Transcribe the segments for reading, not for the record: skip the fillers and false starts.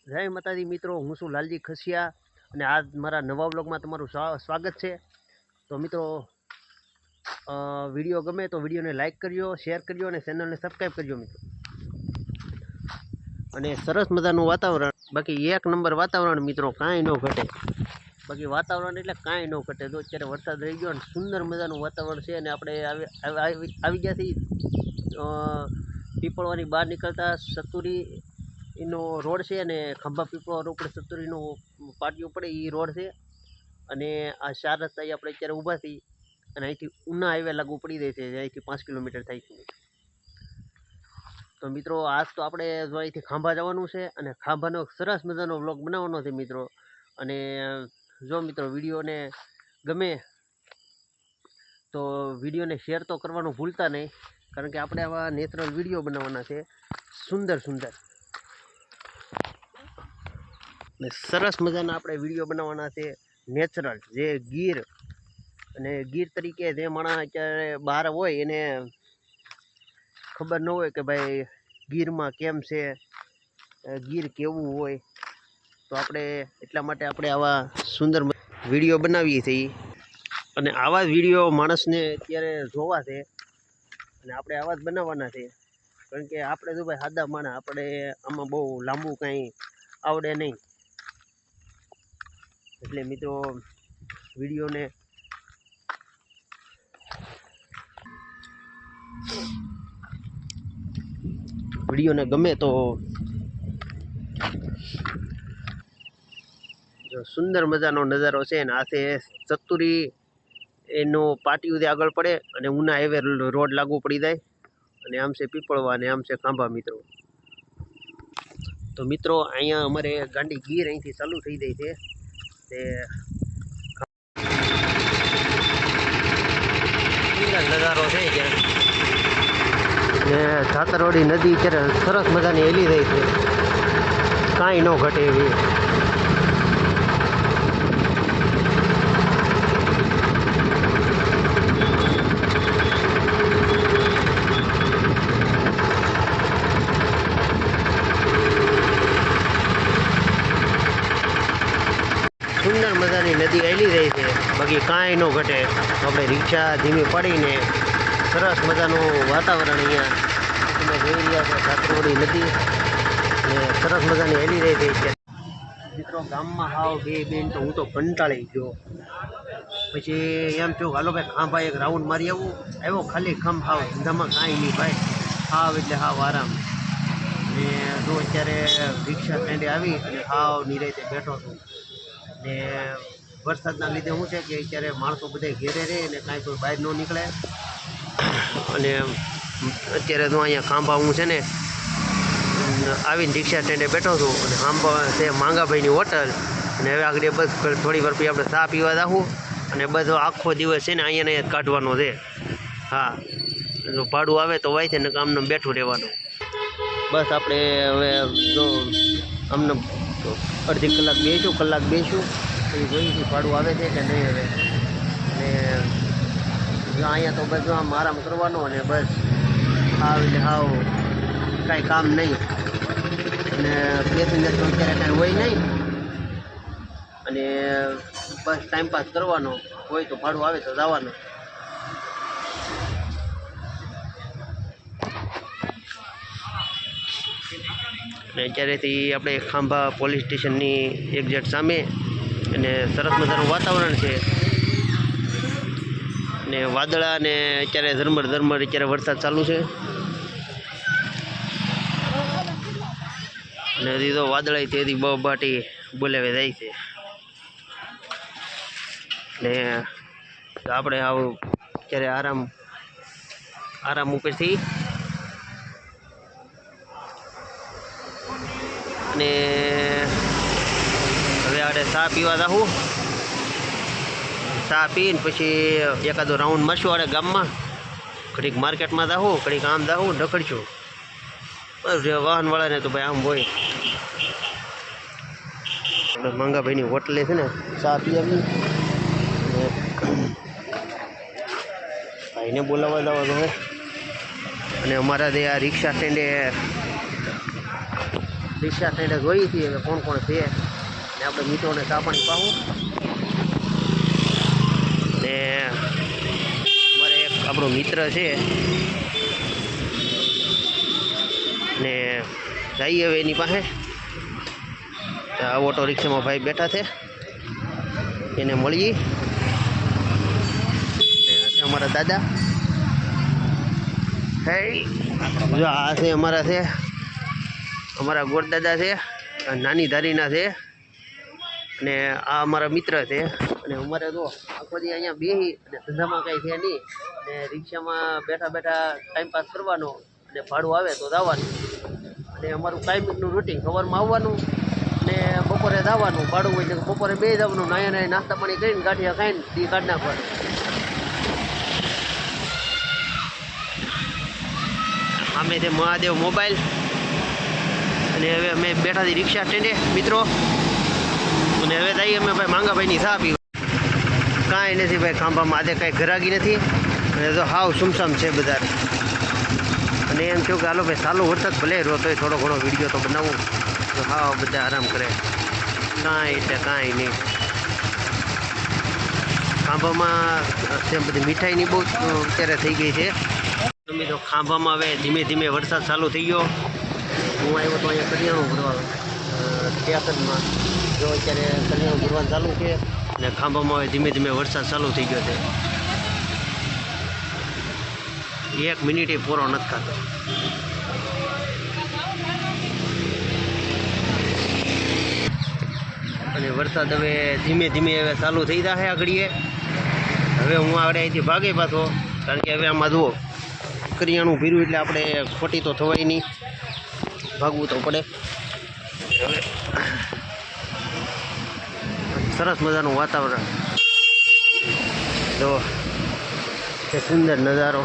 જય માતાજી મિત્રો, હું છું લાલજી ખસિયા અને આજ મારા નવા બ્લોગમાં તમારું સ્વાગત છે. તો મિત્રો, વિડીયો ગમે તો વિડીયોને લાઇક કરજો, શેર કરજો અને ચેનલને સબસ્ક્રાઈબ કરજો મિત્રો. અને સરસ મજાનું વાતાવરણ, બાકી એક નંબર વાતાવરણ મિત્રો, કાંઈ ન ઘટે. બાકી વાતાવરણ એટલે કાંઈ ન ઘટે. તો અત્યારે વરસાદ રહી ગયો અને સુંદર મજાનું વાતાવરણ છે. અને આપણે આવી ગયા છીએ પીપળવાની બહાર નીકળતા સતુરી એનો રોડ છે અને ખંભા પીપળો રોડ ઉપર સતુરીનો પાટિયું પડે એ રોડ છે. અને આ 4 રસ્તા આપણે અત્યારે ઊભા છીએ અને અહીંથી ઉના હાઈવે લાગુ પડી જાય છે, અહીંથી 5 કિલોમીટર થાય છે. તો મિત્રો, આજ તો આપણે જો અહીંથી ખાંભા જવાનું છે અને ખાંભાનો સરસ મજાનો વ્લોગ બનાવવાનો છે મિત્રો. અને જો મિત્રો વિડીયોને ગમે તો વિડીયોને શેર તો કરવાનું ભૂલતા નહીં, કારણ કે આપણે આવા નેચરલ વિડીયો બનાવવાના છે, સુંદર સુંદર ને સરસ મજાના આપણે વિડીયો બનાવવાના છે નેચરલ. જે ગીર અને ગીર તરીકે જે માણસ અત્યારે બહાર હોય એને ખબર ન હોય કે ભાઈ ગીરમાં કેમ છે, ગીર કેવું હોય. તો આપણે એટલા માટે આપણે આવા સુંદર વિડીયો બનાવીએ છીએ. અને આવા જ વિડીયો માણસને અત્યારે જોવા છે અને આપણે આવા જ બનાવવાના છે. કારણ કે આપણે જો ભાઈ સાદા માણસ, આપણે આમાં બહુ લાંબુ કાંઈ આવડે નહીં. એટલે મિત્રો વિડીયોને ગમે તો જો સુંદર મજાનો નજારો છે. ને આ છે સતુરી એનો પાટિયું જે આગળ પડે અને ઉના હાઈવે રોડ લાગુ પડી જાય. અને આમ છે પીપળવા અને આમ છે ખાંભા મિત્રો. તો મિત્રો, અહીંયા અમારે ગાંડી ગીર અહીંથી ચાલુ થઈ જાય છે. તે નજારો છે અત્યારે. ને જાતરવાડી નદી અત્યારે સરસ મજાની હેલી રહી છે, કાંઈ ન ઘટે એવી. સુંદર મજાની નદી હેલી રહી છે, બાકી કાંઈ ન ઘટે. આપણે રિક્ષા ધીમી પડીને સરસ મજાનું વાતાવરણ અહીંયા તમે જોઈ રહ્યા છો. જાતરવાડી નદી ને સરસ મજાની હેલી રહી છે મિત્રો. ગામમાં હાવ બેન તો હું તો કંટાળી ગયો. પછી એમ થયું હાલો ભાઈ ખાંભા એક રાઉન્ડ મારી આવ્યો ખાલી ખંભ હાવ ધંધામાં કાંઈ નહીં ભાઈ, હાવ એટલે હાવ આરામ. ને જો અત્યારે રિક્ષા સ્ટેન્ડે આવી અને હાવ નિરાંતે બેઠો છું. ને વરસાદના લીધે શું છે કે અત્યારે માણસો બધા ઘેરે રહે અને કાંઈ કોઈ બહાર ન નીકળે. અને અત્યારે તો અહીંયા ખાંભા હું છે ને આવીને રિક્ષા સ્ટેન્ડે બેઠો છું. અને ખાંભા છે માંગાભાઈની હોટલ. અને હવે આગળ બસ થોડી વાર પછી આપણે ચા પીવા જાવું. અને બધો આખો દિવસ છે ને અહીંયા જ કાઢવાનો છે. હા, જો ભાડું આવે તો વાય છે ને આમને બેઠું રહેવાનું. બસ આપણે હવે જો આમને અડધી કલાક બેસું પછી જોઈશું ભાડું આવે છે કે નહીં હવે. અને અહીંયા તો બધું આમ આરામ કરવાનો અને બસ હાવ એટલે હાવ કાંઈ કામ નહીં. અને પેસેન્જર તો અત્યારે કાંઈ હોય નહીં. અને બસ ટાઈમપાસ કરવાનો હોય તો ભાડું આવે તો જવાનું. અને અત્યારેથી આપણે ખાંભા પોલીસ સ્ટેશનની એક્ઝેક્ટ સામે અને સરસ મજાનું વાતાવરણ છે. ને વાદળા ને અત્યારે ઝરમર અત્યારે વરસાદ ચાલુ છે. ને હજી તો વાદળાય તેથી બહબાટી બોલાવે જાય છે. ને આપણે આવું અત્યારે આરામ ઉપરથી અને હવે આપણે ચા પીવા જાઉં. ચા પીને પછી એકાદો રાઉન્ડ મારશું આડે ગામમાં, ઘડીક માર્કેટમાં જાઉં, ઘડીક આમ જાઉં, ડખડશું. બસ વાહનવાળાને તો ભાઈ આમ હોય. આપણે મંગાભાઈની હોટલે છે ને ચા પી આવી. ભાઈને બોલાવવા જવાનું હોય. અને અમારા જે આ રિક્ષા સ્ટેન્ડે રિક્ષા સાઈડે જોઈ હતી કે કોણ કોણ છે, ને આપણે મિત્રોને ચા પાણી પાવું. ને અમારે એક આપણો મિત્ર છે ને જઈએ હવે એની પાસે. આ ઓટો રિક્ષામાં ભાઈ બેઠા છે, એને મળીએ. અમારા દાદા હે જો આ છે અમારા ગોરદાદા છે, નાની ધારીના છે, અને આ અમારા મિત્ર છે. અને અમારે જો આખો દી અહીંયા બેસી અને ધંધામાં કાંઈ છે નહીં, ને રિક્ષામાં બેઠા બેઠા ટાઈમપાસ કરવાનો, અને ભાડું આવે તો જવાનું. અને અમારું ટાઈમિંગનું રૂટિન સવારમાં આવવાનું ને બપોરે જવાનું. ભાડું હોય તો બપોરે બે જવાનું, નાયા નાસ્તા પાણી કરીને ગાંઠિયા ખાઈને દી કાઢ નાખવાનું. અમે છે મહાદેવ મોબાઈલ. અને હવે અમે બેઠા હતી રિક્ષા સ્ટેન્ડે મિત્રો, અને હવે જઈએ અમે ભાઈ માંગાભાઈની ચા પીવા. કાંઈ નથી ભાઈ, ખાંભામાં આજે કાંઈ ઘરાગી નથી, અને તો હાવ સુમસામ છે બધા. અને એમ કહ્યું કે હાલો ભાઈ ચાલુ વરસાદ ભલે રોતોય થોડો ઘણો વિડીયો તો બનાવું, તો હાવ બધા આરામ કરે. કાંઈ એટલે કાંઈ નહીં. ખાંભામાં બધી મીઠાઈની બહુ અત્યારે થઈ ગઈ છે. મિત્રો ખાંભામાં હવે ધીમે ધીમે વરસાદ ચાલુ થઈ ગયો. હું આવ્યો તો અહીંયા કરિયાણું ભરવા સ્ટેશનમાં. જો અત્યારે કરિયાણું ભરવાનું ચાલુ છે, અને ખાંભામાં હવે ધીમે ધીમે વરસાદ ચાલુ થઈ ગયો છે. 1 મિનિટે પૂરો નથી ખાતો. અને વરસાદ હવે ધીમે ધીમે હવે ચાલુ થઈ જશે આગળીએ. હવે હું આવડે અહીંથી ભાગે પાછો, કારણ કે હવે આમાં જુઓ કરિયાણું ભીરું એટલે આપણે ખોટી તો થવાય નહીં, ભાગવું તો પડે. હવે સરસ મજાનું વાતાવરણ, તો એ સુંદર નજારો.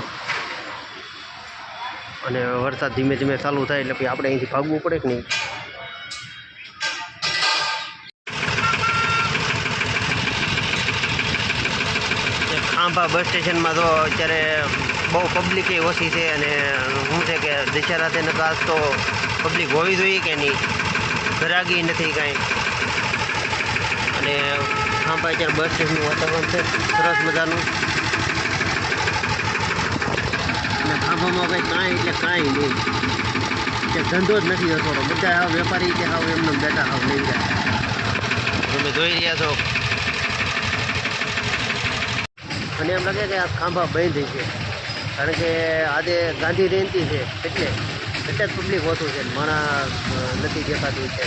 અને વરસાદ ધીમે ધીમે ચાલુ થાય એટલે આપણે અહીંથી ભાગવું પડે કે નહીં. ખાંભા બસ સ્ટેશનમાં તો અત્યારે બહુ પબ્લિક ઓછી છે, અને શું છે કે દશેરા તેને ખાસ તો પબ્લિક હોવી જોઈએ કે નહીં, ઘરાગી નથી કાંઈ. અને ખાંભા અત્યારે બસ સ્ટેશનનું વાતાવરણ છે સરસ મજાનું. અને ખાંભામાં ભાઈ કાંઈ એટલે કાંઈ નહીં, કે ધંધો જ નથી થતો. બધા હાવ વેપારી કે હાવ એમને બેઠા હાવ લઈ જાય. તમે જોઈ રહ્યા છો. અને એમ લાગે કે આ ખાંભા બંધ છે, કારણ કે આજે ગાંધી જયંતિ છે એટલે જ પબ્લિક ઓછું છે, માણસ નથી દેખાતું છે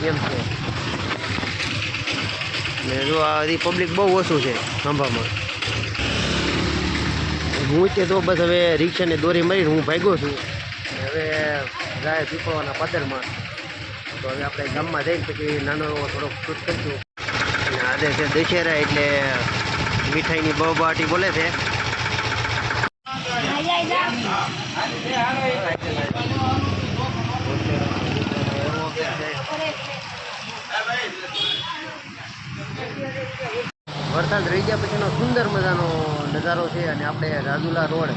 એમ છે. ને જો આ પબ્લિક બહુ ઓછું છે ખાંભામાં. હું છે તો બસ હવે રિક્ષાને દોરી મારીને હું ભાગ્યો છું. હવે ગાય પીપળવાના પાદરમાં, તો હવે આપણે ગામમાં જઈને પછી નાનો એવો થોડોક શૂટ કરીશું. અને આજે છે દશેરા એટલે મીઠાઈની બહુબાટી બોલે છે. વરસાદ રહી ગયા પછીનો સુંદર મજાનો નજારો છે. અને આપણે રાજુલા રોડ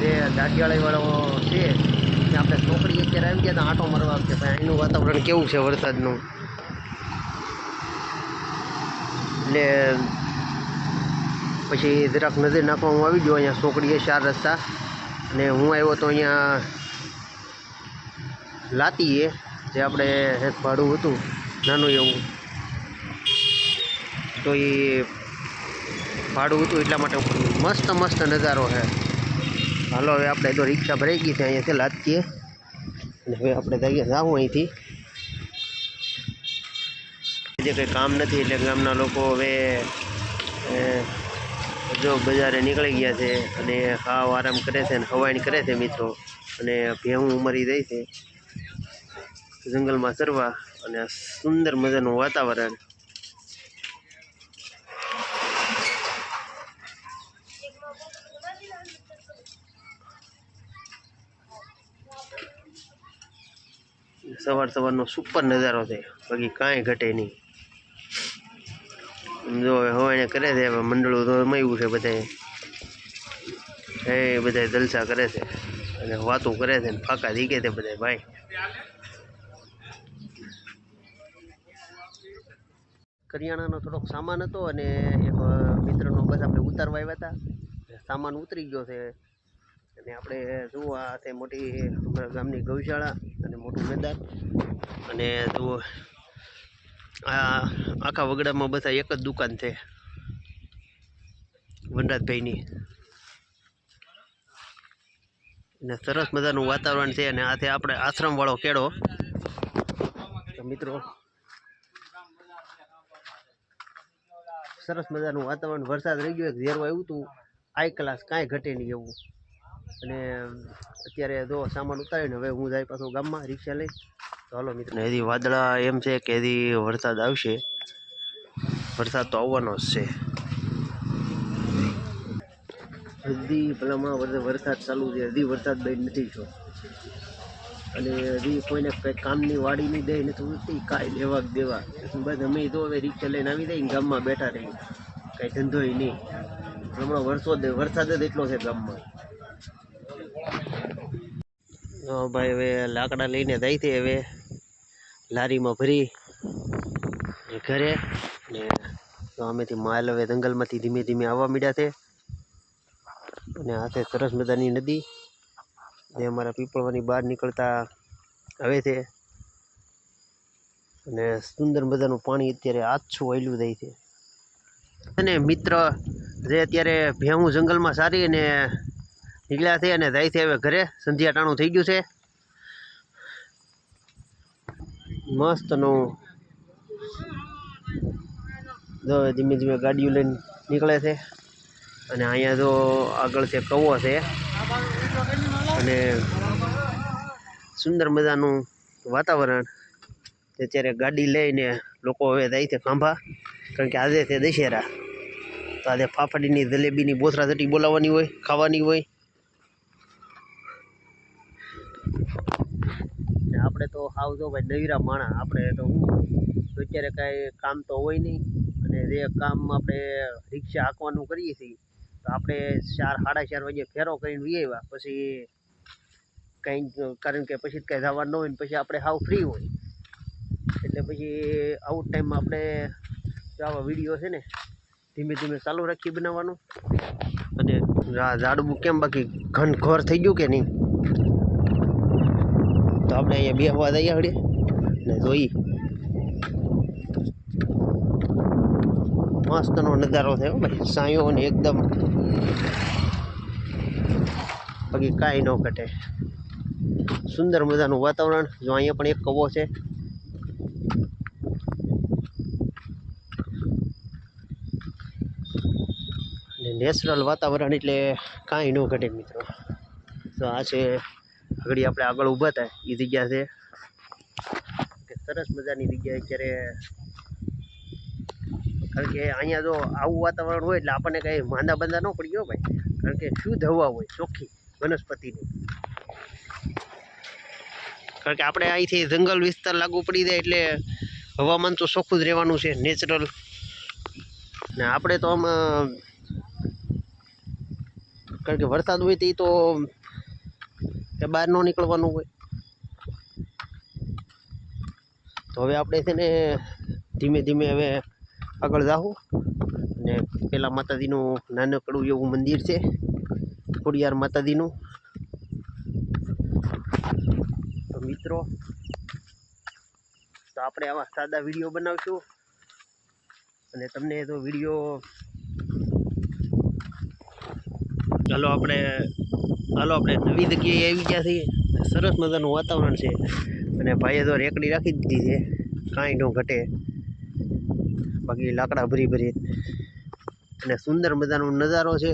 જે દાઢિયાળીવાળો છે ત્યાં આપણે ચોકડી અત્યારે આવી ગયા હતા આંટો મારવા કે ભાઈ અહીંનું વાતાવરણ કેવું છે વરસાદનું. એટલે પછી જરાક નજર નાખવા હું આવી ગયો. અહીંયા ચોકડીએ 4 રસ્તા, અને હું આવ્યો તો અહીંયા લાતીએ, જે આપણે એક ભાડું હતું નાનું એવું, તો એ ભાડું હતું એટલા માટે મસ્ત મસ્ત નજારો છે. હાલો હવે આપણે તો રિક્ષા ભરાઈ ગઈ છે અહીંયાથી લાતીએ, અને હવે આપણે જઈએ જાવું અહીંથી. જે કંઈ કામ નથી એટલે ગામના લોકો હવે જો બજારે નીકળી ગયા છે, અને ખાવ આરામ કરે છે, અને હવાણી કરે છે મિત્રો. અને ભેહું ઉમરી જાય છે જંગલમાં ચરવા, અને સુંદર મજાનું વાતાવરણ. સવારનો સુપર નજારો છે, બાકી કાંઈ ઘટે નહીં. જો હવાને કરે છે, મંડળું તો મયું છે બધાએ, એ બધા જલસા કરે છે અને વાતો કરે છે ને ફાંકા દીકે છે બધા ભાઈ. કરિયાણાનો થોડોક સામાન હતો અને એક મિત્રનો બસ આપણે ઉતારવા આવ્યા હતા. સામાન ઉતરી ગયો છે અને આપણે જુઓ આ તે મોટી અમારા ગામની ગૌશાળા અને મોટું મેદાન અને જુઓ આ આખા વગડામાં બધા એક જ દુકાન છે વનરાજભાઈની. અને સરસ મજાનું વાતાવરણ છે અને આ છે આપણે આશ્રમવાળો કેળો. તો મિત્રો સરસ મજાનું વાતાવરણ, વરસાદ રહી ગયો, ઝેરવા આવ્યું હતું, હાઈ ક્લાસ, કાંઈ ઘટે નહીં એવું. અને અત્યારે જો સામાન ઉતારીને હવે હું જાય પાછો ગામમાં રિક્ષા લઈ. તો હાલો મિત્રો, હજી વાદળા એમ છે કે હજી વરસાદ આવશે, વરસાદ તો આવવાનો જ છે. હજી ભલામાં વરસાદ ચાલુ છે, હજી વરસાદ બંધ નથી થયો અને હજી કોઈને કંઈ કામની વાડી નહીં દે નથી, કાંઈ લેવા દેવા બસ. અમે તો હવે રિક્ષા લઈને આવી જાય ગામમાં બેઠા રહીએ, કાંઈ ધંધો નહીં. હમણાં વરસાદ જ એટલો છે ગામમાં. ભાઈ હવે લાકડા લઈને જાય છે, હવે લારીમાં ભરી ઘરે. ને તો અમેથી માલ હવે જંગલમાંથી ધીમે ધીમે આવવા માંડ્યા છે. અને આ છે સરસ મજાની નદી જે અમારા પીપળવાની બહાર નીકળતા આવે છે. અને સુંદર મજાનું પાણી અત્યારે આછું વહેલું જાય છે. અને મિત્ર જે અત્યારે ભેહું જંગલમાં સારી અને નીકળ્યા છે અને જાય છે હવે ઘરે. સંધ્યા ટાણું થઈ ગયું છે. મસ્તનું ધીમે ધીમે ગાડીઓ લઈને નીકળે છે. અને અહીંયા જો આગળ છે કવો છે અને સુંદર મજાનું વાતાવરણ. અત્યારે ગાડી લઈને લોકો હવે જાય છે ખાંભા, કારણ કે આજે છે દશેરા. તો આજે ફાફડીની, જલેબીની, બોથરા ચટી બોલાવવાની હોય, ખાવાની હોય. ને આપણે તો હાવ જો ભાઈ નવીરા માણા, આપણે તો અત્યારે કાંઈ કામ તો હોય નહીં. અને જે કામ આપણે રિક્ષા હાંકવાનું કરીએ છીએ તો આપણે 4-4:30 વાગે ફેરો કરીને વી આવ્યા પછી કંઈ, કારણ કે પછી કંઈ જવાનું ન હોય ને પછી આપણે હાવ ફ્રી હોય. એટલે પછી આઉટ ટાઈમમાં આપણે આવા વિડીયો છે ને ધીમે ધીમે ચાલુ રાખી બનાવવાનું. અને ઝાડવું કેમ બાકી ઘનઘોર થઈ ગયું કે નહીં, તો આપણે અહીંયા બેસવા જઈએ હળે ને જોઈ. મસ્તનો નજારો થયો ભાઈ, સાયો ને એકદમ, બાકી કાંઈ ન ઘટે. સુંદર મજાનું વાતાવરણ. જો અહીંયા પણ એક કવો છે. નેચરલ વાતાવરણ એટલે કાંઈ ન ઘટે મિત્રો. તો આ છે આગળ આપણે આગળ ઊભા હતા એ જગ્યા છે કે સરસ મજાની જગ્યા. અત્યારે કારણ કે અહીંયા જો આવું વાતાવરણ હોય એટલે આપણને કંઈ માંદા બંદા ન પડી ગયો ભાઈ, કારણ કે શુદ્ધ હવા હોય, ચોખ્ખી વનસ્પતિની. કારણ કે આપણે અહીંથી જંગલ વિસ્તાર લાગુ પડી જાય એટલે હવામાન તો ચોખ્ખું જ રહેવાનું છે, નેચરલ. ને આપણે તો આમ કારણ કે વરસાદ હોય તો કે બહાર ન નીકળવાનું હોય. તો હવે આપણે છે ને ધીમે ધીમે હવે આગળ જાવું. અને પેલા માતાજીનું નાનકડું એવું મંદિર છે, ખોડિયાર માતાજીનું. તો મિત્રો, તો આપણે આવા સાદા વિડીયો બનાવશું. અને તમને તો વિડીયો ચાલો આપણે નવી જગ્યાએ આવી ગયા છીએ. સરસ મજાનું વાતાવરણ છે અને ભાઈએ તો રેકડી રાખી દીધી છે, કાંઈ ન ઘટે. બાકી લાકડા ભરી અને સુંદર મજાનો નજારો છે.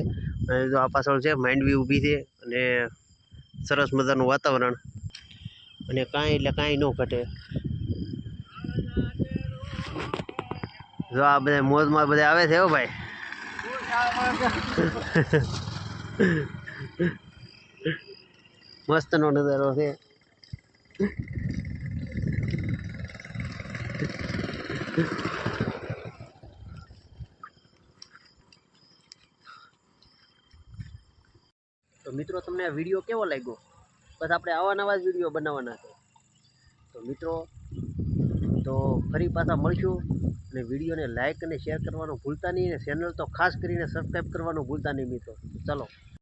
અને જો આ પાછળ છે માંડવી ઊભી છે અને સરસ મજાનું વાતાવરણ અને કાંઈ એટલે કાંઈ ન ઘટે. જો આ બધા મોજમાં બધા આવે છે હો ભાઈ. મસ્તનો નજારો છે. તો મિત્રો, તમને આ વિડીયો કેવો લાગ્યો? બસ આપણે આવા નવા જ વિડીયો બનાવવાના છે. તો મિત્રો, તો ફરી પાછા મળશું અને વિડીયોને લાઇક અને શેર કરવાનું ભૂલતા નહીં, અને ચેનલ તો ખાસ કરીને સબસ્ક્રાઈબ કરવાનું ભૂલતા નહીં મિત્રો. ચલો.